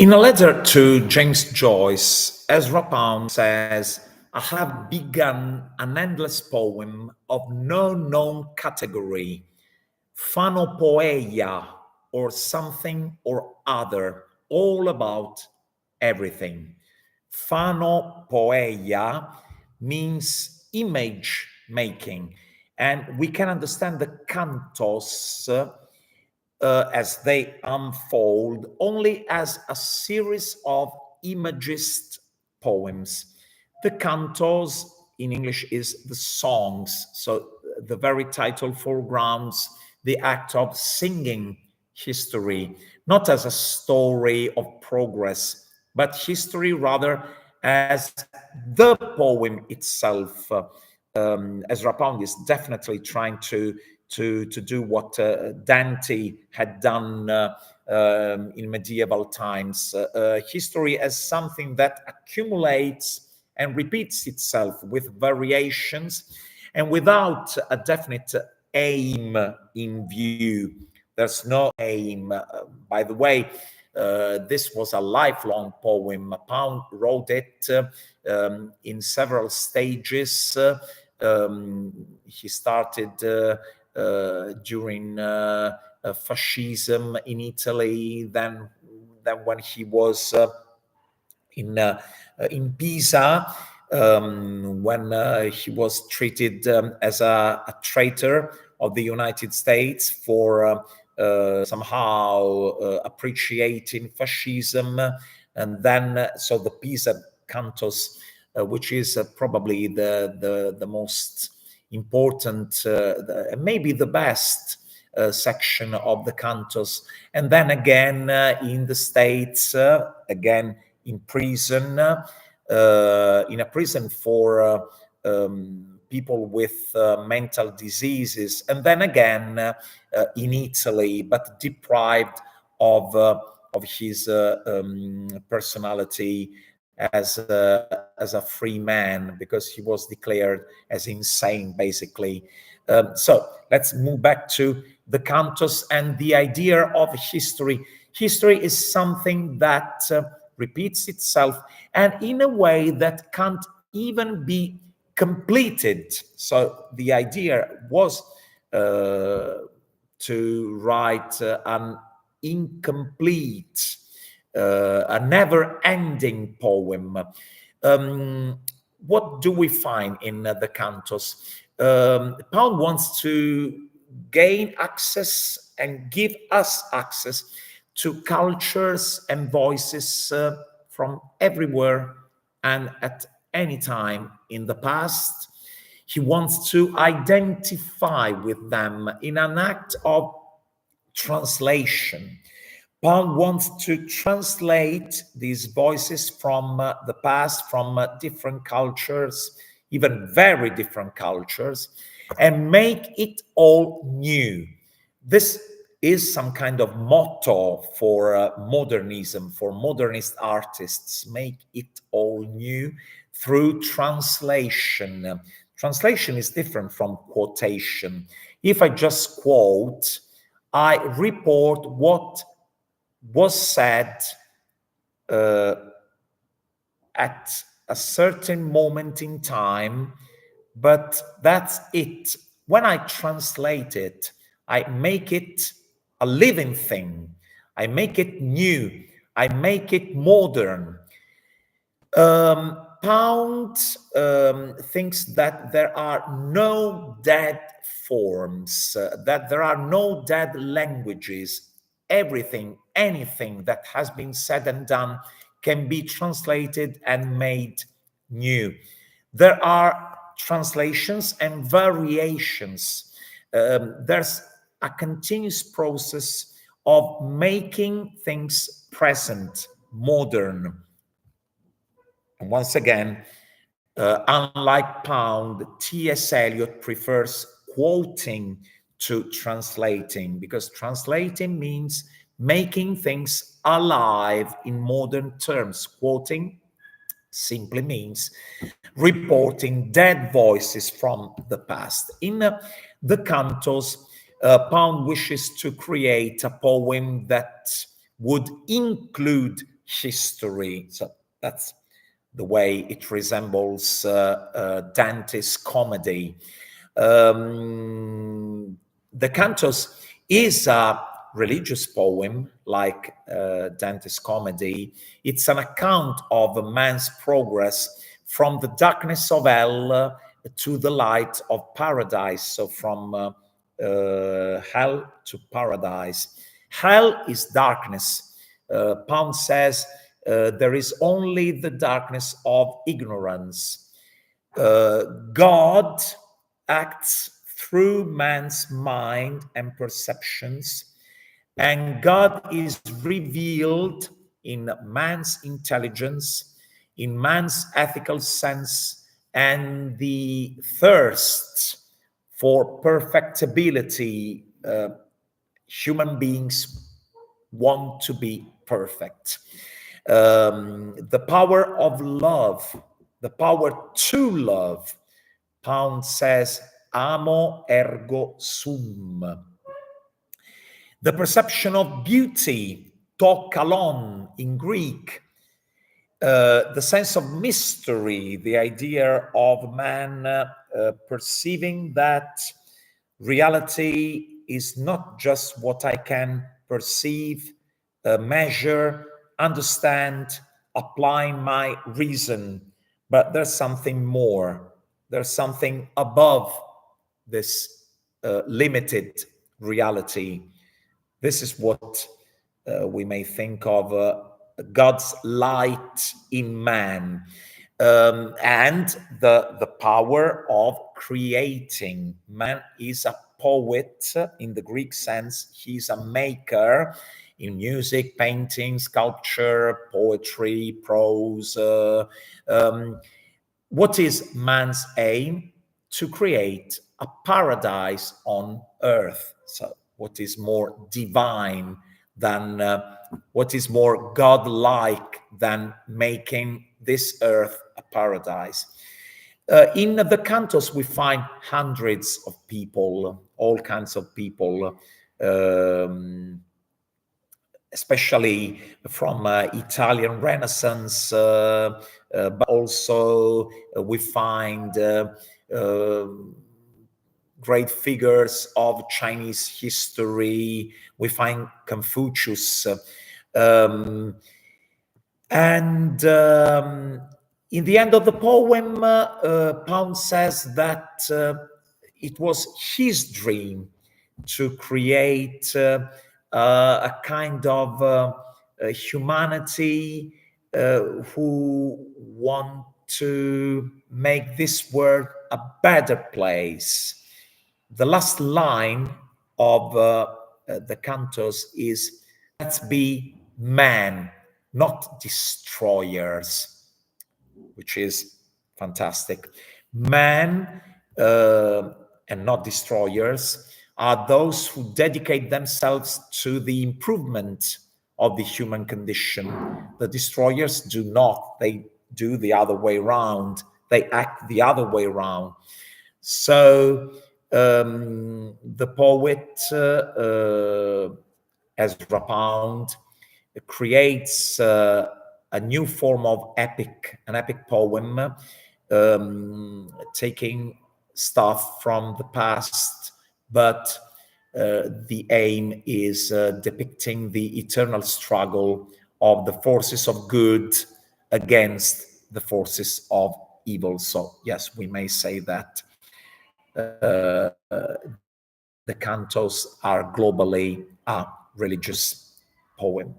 In a letter to James Joyce, Ezra Pound says, I have begun an endless poem of no known category, phanopoeia, or something or other, all about everything. Phanopoeia means image making, and we can understand the cantos as they unfold only as a series of imagist poems. The cantos in English is the songs. So the very title foregrounds the act of singing history, not as a story of progress, but history rather as the poem itself. Ezra Pound is definitely trying to do what Dante had done in medieval times. History as something that accumulates and repeats itself with variations and without a definite aim in view. There's no aim. By the way, this was a lifelong poem. Pound wrote it in several stages. He started during fascism in Italy, then when he was in Pisa, when he was treated as a traitor of the United States for somehow appreciating fascism, and then so the Pisa Cantos, which is probably the most important, maybe the best section of the cantos, and then again in the States, again in prison, in a prison for people with mental diseases, and then again in Italy, but deprived of his personality as a free man, because he was declared as insane, basically. So let's move back to the cantos and the idea of history. History is something that repeats itself, and in a way that can't even be completed. So the idea was to write an incomplete, a never-ending poem. What do we find in the cantos? Pound wants to gain access and give us access to cultures and voices from everywhere and at any time in the past. He wants to identify with them in an act of translation. Pound wants to translate these voices from the past, from different cultures, even very different cultures, and make it all new. This is some kind of motto for modernism, for modernist artists: make it all new through translation. Translation is different from quotation. If I just quote, I report what was said at a certain moment in time, but that's it. When I translate it, I make it a living thing. I make it new. I make it modern. Pound thinks that there are no dead forms, that there are no dead languages. Everything, anything that has been said and done can be translated and made new. There are translations and variations. There's a continuous process of making things present, modern. And once again, unlike Pound, T.S. Eliot prefers quoting to translating, because translating means making things alive in modern terms. Quoting simply means reporting dead voices from the past. In the cantos, Pound wishes to create a poem that would include history. So that's the way it resembles Dante's comedy. The Cantos is a religious poem like Dante's comedy. It's an account of a man's progress from the darkness of hell to the light of paradise. So from hell to paradise. Hell is darkness. Pound says there is only the darkness of ignorance. God acts through man's mind and perceptions, and God is revealed in man's intelligence, in man's ethical sense, and the thirst for perfectibility. Human beings want to be perfect. The power of love, the power to love. Pound says, amo ergo sum. The perception of beauty, to kalon in Greek. The sense of mystery, the idea of man perceiving that reality is not just what I can perceive, measure, understand, apply my reason, but there's something more. There's something above this limited reality. This is what we may think of God's light in man, and the power of creating. Man is a poet in the Greek sense. He's a maker in music, painting, sculpture, poetry, prose. What is man's aim? To create a paradise on earth. So what is more divine than, what is more godlike than making this earth a paradise? In the cantos, we find hundreds of people, all kinds of people, especially from Italian Renaissance, but also we find great figures of Chinese history. We find Confucius. In the end of the poem, Pound says that it was his dream to create a kind of humanity who want to make this world a better place. The last line of the cantos is, let's be men, not destroyers, which is fantastic. Men and not destroyers are those who dedicate themselves to the improvement of the human condition. The destroyers do not. They do the other way around. They act the other way around. So the poet Ezra Pound creates a new form of an epic poem, taking stuff from the past, but the aim is depicting the eternal struggle of the forces of good against the forces of evil. So yes, we may say that the cantos are globally a religious poem.